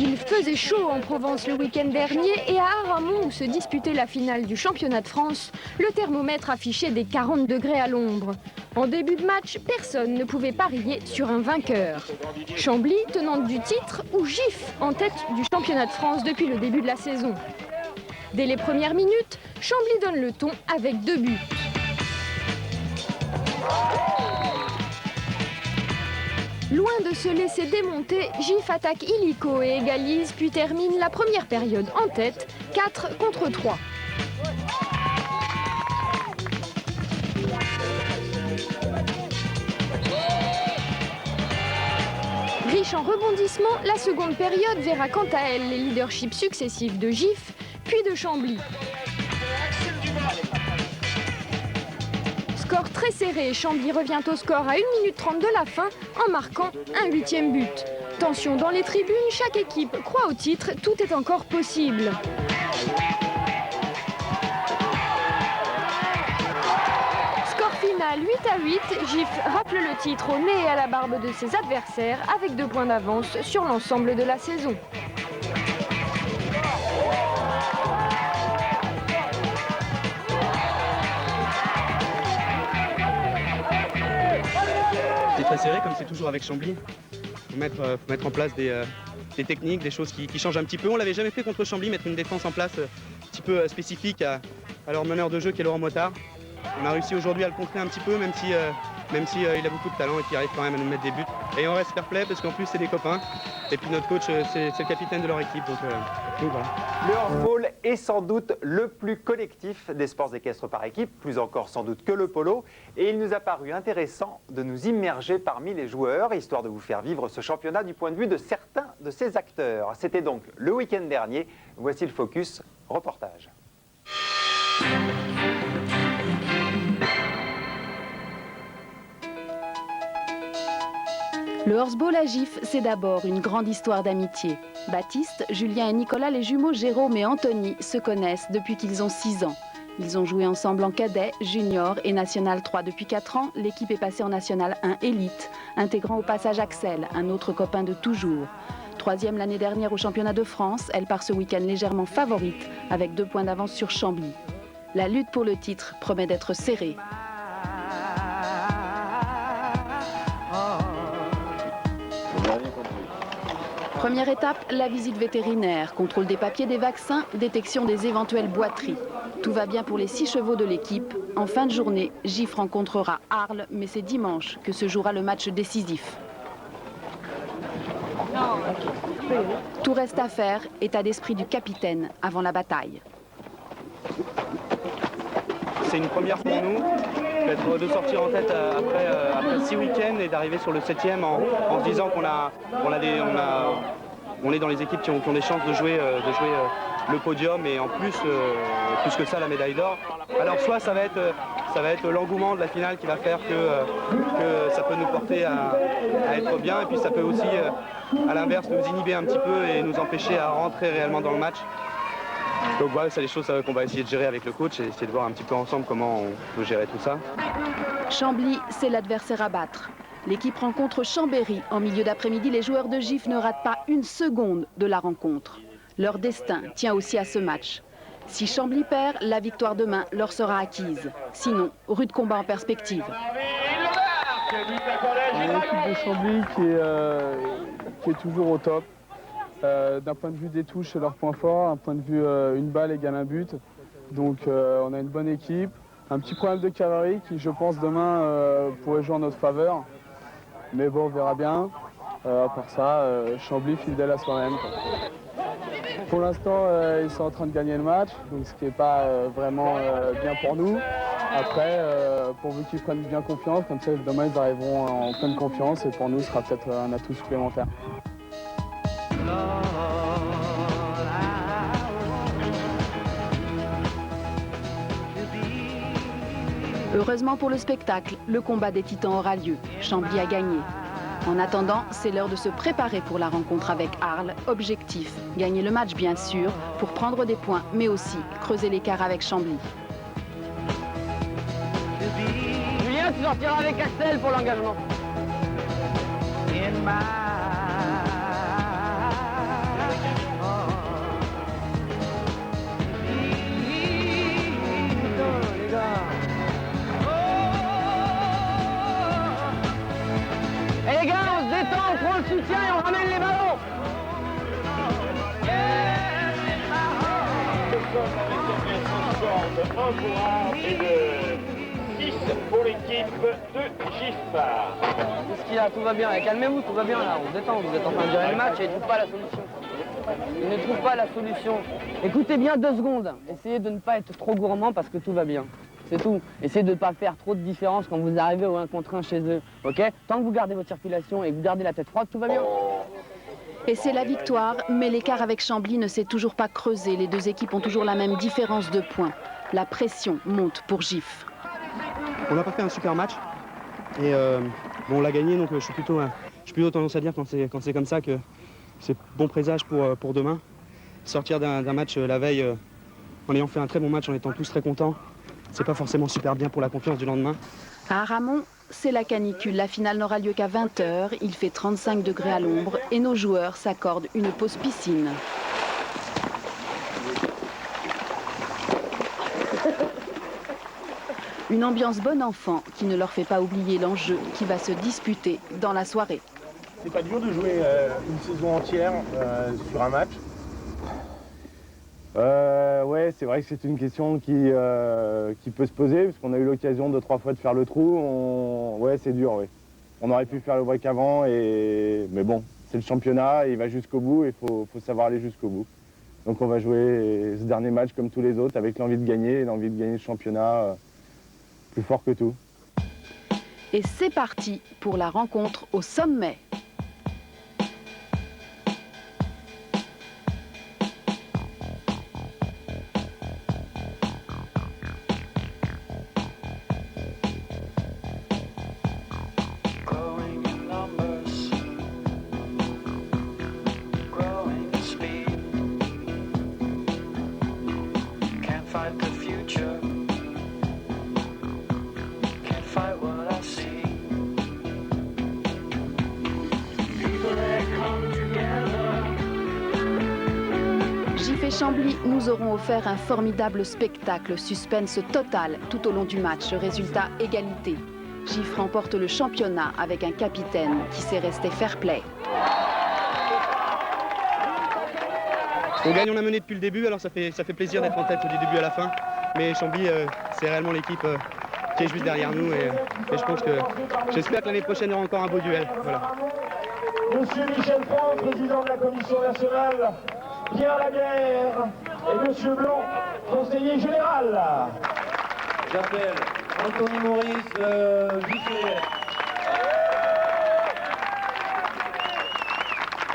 Il faisait chaud en Provence le week-end dernier et à Aramon où se disputait la finale du championnat de France, le thermomètre affichait des 40 degrés à l'ombre. En début de match, personne ne pouvait parier sur un vainqueur. Chambly, tenante du titre, ou GIF, en tête du championnat de France depuis le début de la saison. Dès les premières minutes, Chambly donne le ton avec 2 buts. Loin de se laisser démonter, GIF attaque illico et égalise, puis termine la première période en tête, 4 contre 3. Riche en rebondissements, la seconde période verra quant à elle les leaderships successifs de GIF, puis de Chambly. Score très serré, Chambly revient au score à 1 minute 30 de la fin en marquant un 8e but. Tension dans les tribunes, chaque équipe croit au titre, tout est encore possible. Score final 8-8, GIF rappelle le titre au nez et à la barbe de ses adversaires avec 2 points d'avance sur l'ensemble de la saison. C'est très serré comme c'est toujours avec Chambly. Faut mettre en place des techniques, des choses qui changent un petit peu. On l'avait jamais fait contre Chambly, mettre une défense en place un petit peu spécifique à leur meneur de jeu qui est Laurent Mottard. On a réussi aujourd'hui à le contrer un petit peu, même si il a beaucoup de talent et qu'il arrive quand même à nous mettre des buts. Et on reste fair play parce qu'en plus c'est des copains. Et puis notre coach c'est le capitaine de leur équipe. Donc voilà. Le handball est sans doute le plus collectif des sports équestres par équipe, plus encore sans doute que le polo. Et il nous a paru intéressant de nous immerger parmi les joueurs, histoire de vous faire vivre ce championnat du point de vue de certains de ses acteurs. C'était donc le week-end dernier. Voici le Focus reportage. Le horseball à GIF, c'est d'abord une grande histoire d'amitié. Baptiste, Julien et Nicolas, les jumeaux Jérôme et Anthony, se connaissent depuis qu'ils ont 6 ans. Ils ont joué ensemble en cadet, junior et national 3 depuis 4 ans. L'équipe est passée en national 1 élite, intégrant au passage Axel, un autre copain de toujours. 3e l'année dernière au championnat de France, elle part ce week-end légèrement favorite, avec 2 points d'avance sur Chambly. La lutte pour le titre promet d'être serrée. Première étape, la visite vétérinaire, contrôle des papiers, des vaccins, détection des éventuelles boiteries. Tout va bien pour les 6 chevaux de l'équipe. En fin de journée, GIF rencontrera Arles, mais c'est dimanche que se jouera le match décisif. Tout reste à faire, état d'esprit du capitaine avant la bataille. C'est une première pour nous, de sortir en tête après 6 week-ends et d'arriver sur le 7e en se disant on est dans les équipes qui ont des chances de jouer le podium et en plus que ça la médaille d'or. Alors soit ça va être l'engouement de la finale qui va faire que ça peut nous porter à être bien et puis ça peut aussi à l'inverse nous inhiber un petit peu et nous empêcher à rentrer réellement dans le match. Donc voilà, c'est des choses qu'on va essayer de gérer avec le coach et essayer de voir un petit peu ensemble comment on peut gérer tout ça. Chambly, c'est l'adversaire à battre. L'équipe rencontre Chambéry. En milieu d'après-midi, les joueurs de GIF ne ratent pas 1 seconde de la rencontre. Leur destin tient aussi à ce match. Si Chambly perd, la victoire demain leur sera acquise. Sinon, rude combat en perspective. L'équipe de Chambly qui est toujours au top. D'un point de vue des touches, c'est leur point fort. Un point de vue, une balle égale un but. Donc on a une bonne équipe. Un petit problème de cavalerie qui, je pense, demain pourrait jouer en notre faveur. Mais bon, on verra bien. À part ça, Chambly fidèle à soi-même. Pour l'instant, ils sont en train de gagner le match, donc ce qui n'est pas vraiment bien pour nous. Après, pourvu qu'ils prennent bien confiance, comme ça demain ils arriveront en pleine confiance et pour nous, ce sera peut-être un atout supplémentaire. Heureusement pour le spectacle, le combat des titans aura lieu. Chambly a gagné. En attendant, c'est l'heure de se préparer pour la rencontre avec Arles. Objectif, gagner le match bien sûr, pour prendre des points, mais aussi creuser l'écart avec Chambly. Julien, tu sortiras avec Axel pour l'engagement. on ramène les ballons. De 1 pour 1 et de 6 pour l'équipe de GIF. Qu'est-ce qu'il y a? Tout va bien. Calmez-vous, tout va bien là. On se détend. Vous êtes en train de gérer le match et il ne trouve pas la solution. Il ne trouve pas la solution. Écoutez bien 2 secondes. Essayez de ne pas être trop gourmand parce que tout va bien. C'est tout. Essayez de ne pas faire trop de différence quand vous arrivez au 1 contre 1 chez eux. Ok? Tant que vous gardez votre circulation et que vous gardez la tête froide, tout va bien. Et c'est la victoire, mais l'écart avec Chambly ne s'est toujours pas creusé. Les deux équipes ont toujours la même différence de points. La pression monte pour GIF. On n'a pas fait un super match et bon, on l'a gagné, donc je suis plutôt tendance à dire quand c'est comme ça que c'est bon présage pour demain. Sortir d'un match la veille en ayant fait un très bon match, en étant tous très contents, c'est pas forcément super bien pour la confiance du lendemain. À Aramon, c'est la canicule. La finale n'aura lieu qu'à 20 h. Il fait 35 degrés à l'ombre et nos joueurs s'accordent une pause piscine. Une ambiance bon enfant qui ne leur fait pas oublier l'enjeu qui va se disputer dans la soirée. C'est pas dur de jouer une saison entière sur un match? Ouais, c'est vrai que c'est une question qui peut se poser, parce qu'on a eu l'occasion 2-3 fois de faire le trou. Ouais, c'est dur, oui. On aurait pu faire le break avant, mais bon, c'est le championnat, il va jusqu'au bout, et il faut savoir aller jusqu'au bout. Donc on va jouer ce dernier match comme tous les autres, avec l'envie de gagner, le championnat plus fort que tout. Et c'est parti pour la rencontre au sommet. GIF et Chambly nous auront offert un formidable spectacle, suspense total tout au long du match, résultat égalité. GIF remporte le championnat avec un capitaine qui s'est resté fair-play. On gagne, on a mené depuis le début, alors ça fait plaisir d'être en tête du début à la fin. Mais Chambly, c'est réellement l'équipe qui est juste derrière nous et je pense que j'espère que l'année prochaine il y aura encore un beau duel. Voilà. Monsieur Michel Franck, président de la Commission nationale, Pierre Laguerre et Monsieur Blanc, conseiller général. J'appelle Anthony Maurice, vice-maire.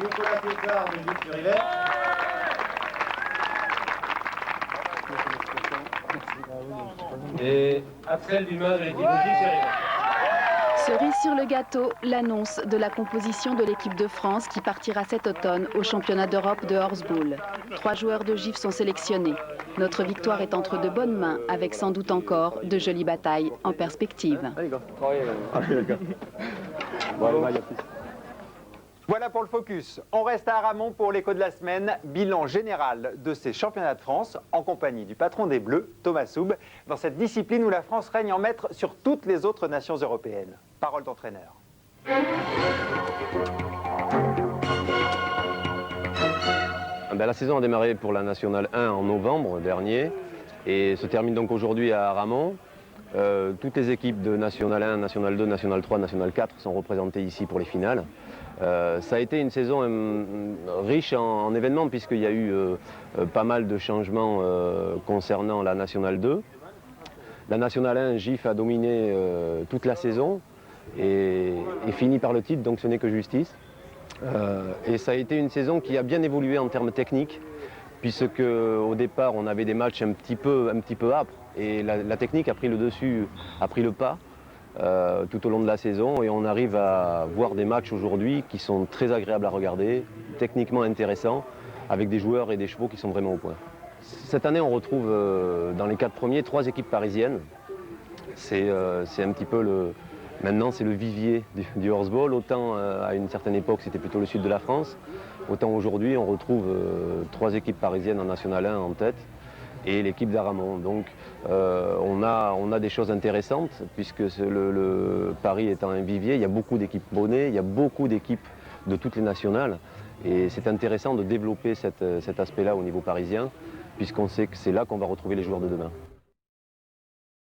Nicolas Pétard de Gilles-Rivet. Et Axel Dumas de l'équipe de Gilles-Rivet. Cerise sur le gâteau, l'annonce de la composition de l'équipe de France qui partira cet automne au championnat d'Europe de Horseball. 3 joueurs de GIF sont sélectionnés. Notre victoire est entre de bonnes mains, avec sans doute encore de jolies batailles en perspective. Voilà pour le focus. On reste à Aramon pour l'écho de la semaine. Bilan général de ces championnats de France en compagnie du patron des Bleus, Thomas Soub, dans cette discipline où la France règne en maître sur toutes les autres nations européennes. Parole d'entraîneur. La saison a démarré pour la Nationale 1 en novembre dernier et se termine donc aujourd'hui à Aramon. Toutes les équipes de Nationale 1, Nationale 2, Nationale 3, Nationale 4 sont représentées ici pour les finales. Ça a été une saison riche en événements puisqu'il y a eu pas mal de changements concernant la Nationale 2. La Nationale 1, GIF a dominé toute la saison et fini par le titre, donc ce n'est que justice. Et ça a été une saison qui a bien évolué en termes techniques, puisque au départ on avait des matchs un petit peu âpres et la technique a pris le dessus, a pris le pas tout au long de la saison et on arrive à voir des matchs aujourd'hui qui sont très agréables à regarder, techniquement intéressants, avec des joueurs et des chevaux qui sont vraiment au point. Cette année on retrouve dans les 4 premiers 3 équipes parisiennes. C'est un petit peu le... Maintenant, c'est le vivier du horseball. Autant à une certaine époque, c'était plutôt le sud de la France. Autant aujourd'hui, on retrouve 3 équipes parisiennes en National 1 en tête et l'équipe d'Aramon. Donc, on a des choses intéressantes puisque le Paris étant un vivier, il y a beaucoup d'équipes bonnet, il y a beaucoup d'équipes de toutes les nationales. Et c'est intéressant de développer cet aspect-là au niveau parisien, puisqu'on sait que c'est là qu'on va retrouver les joueurs de demain.